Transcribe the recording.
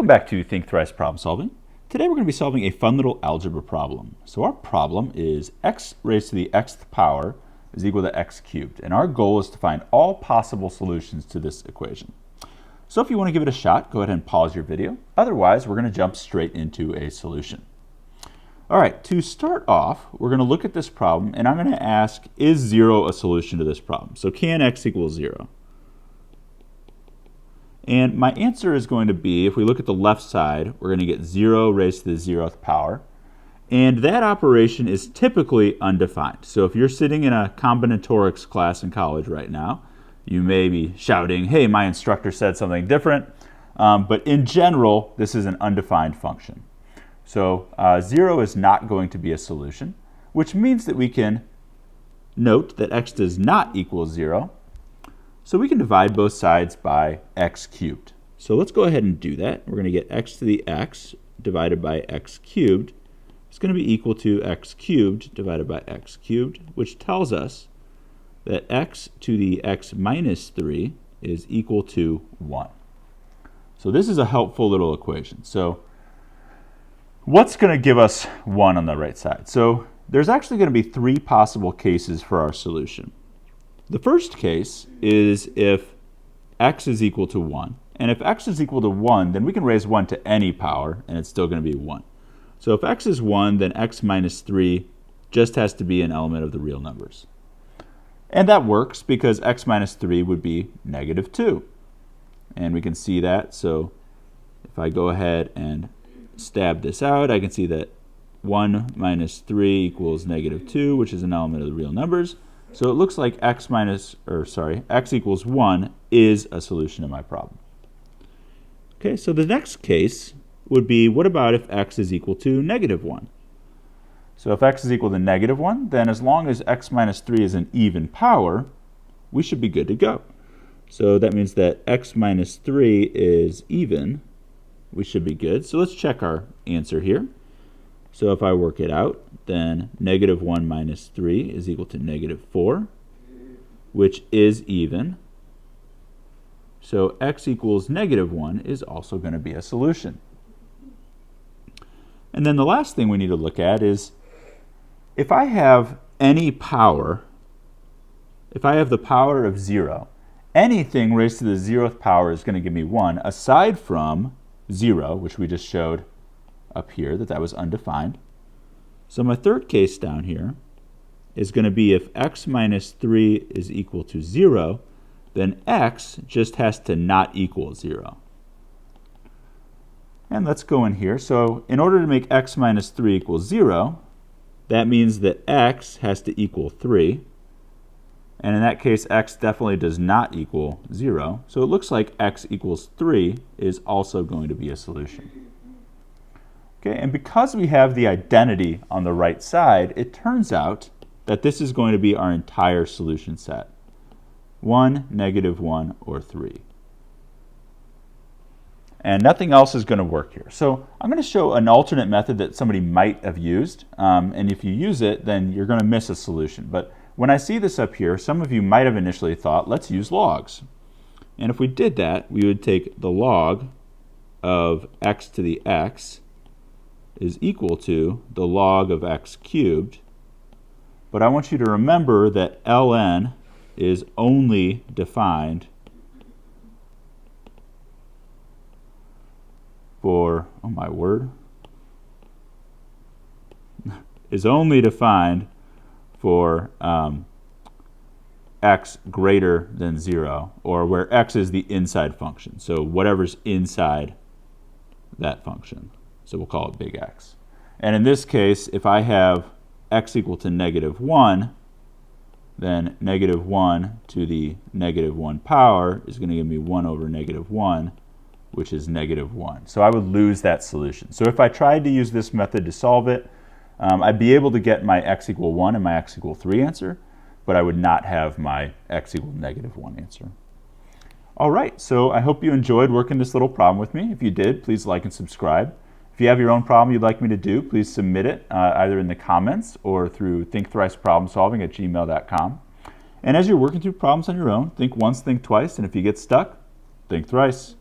Welcome back to Think Thrice Problem Solving. Today we're going to be solving a fun little algebra problem. So our problem is x raised to the xth power is equal to x cubed. And our goal is to find all possible solutions to this equation. So if you want to give it a shot, go ahead and pause your video. Otherwise, we're going to jump straight into a solution. All right, to start off, we're going to look at this problem and I'm going to ask, is 0 a solution to this problem? So can x equal 0? And my answer is going to be, if we look at the left side, we're going to get 0 raised to the 0th power. And that operation is typically undefined. So if you're sitting in a combinatorics class in college right now, you may be shouting, hey, my instructor said something different. But in general, this is an undefined function. So 0 is not going to be a solution, which means that we can note that x does not equal 0. So we can divide both sides by x cubed. So let's go ahead and do that. We're going to get x to the x divided by x cubed. It's going to be equal to x cubed divided by x cubed, which tells us that x to the x minus 3 is equal to 1. So this is a helpful little equation. So what's going to give us 1 on the right side? So there's actually going to be 3 possible cases for our solution. The first case is if x is equal to 1. And if x is equal to 1, then we can raise 1 to any power, and it's still going to be 1. So if x is 1, then x minus 3 just has to be an element of the real numbers. And that works because x minus 3 would be negative 2. And we can see that. So if I go ahead and stab this out, I can see that 1 minus 3 equals negative 2, which is an element of the real numbers. So it looks like x equals 1 is a solution to my problem. Okay, so the next case would be, what about if x is equal to negative 1? So if x is equal to negative 1, then as long as x minus 3 is an even power, we should be good to go. So that means that x minus 3 is even. We should be good. So let's check our answer here. So if I work it out, then negative 1 minus 3 is equal to negative 4, which is even. So x equals negative 1 is also going to be a solution. And then the last thing we need to look at is, if I have any power, if I have the power of 0, anything raised to the 0th power is going to give me 1, aside from 0, which we just showed up here that was undefined. So my third case down here is going to be if x minus 3 is equal to 0, then x just has to not equal 0. And let's go in here. So in order to make x minus 3 equal 0, that means that x has to equal 3. And in that case, x definitely does not equal 0. So it looks like x equals 3 is also going to be a solution. Okay, and because we have the identity on the right side, it turns out that this is going to be our entire solution set. 1, negative 1, or 3. And nothing else is going to work here. So I'm going to show an alternate method that somebody might have used. And if you use it, then you're going to miss a solution. But when I see this up here, some of you might have initially thought, let's use logs. And if we did that, we would take the log of x to the x is equal to the log of x cubed. But I want you to remember that ln is only defined for, oh my word, is only defined for x greater than 0, or where x is the inside function. So whatever's inside that function. So we'll call it big X. And in this case, if I have x equal to negative 1, then negative 1 to the negative 1 power is going to give me 1 over negative 1, which is negative 1. So I would lose that solution. So if I tried to use this method to solve it, I'd be able to get my x equal 1 and my x equal 3 answer, but I would not have my x equal negative 1 answer. All right, so I hope you enjoyed working this little problem with me. If you did, please like and subscribe. If you have your own problem you'd like me to do, please submit it either in the comments or through thinkthriceproblemsolving@gmail.com. And as you're working through problems on your own, think once, think twice, and if you get stuck, think thrice.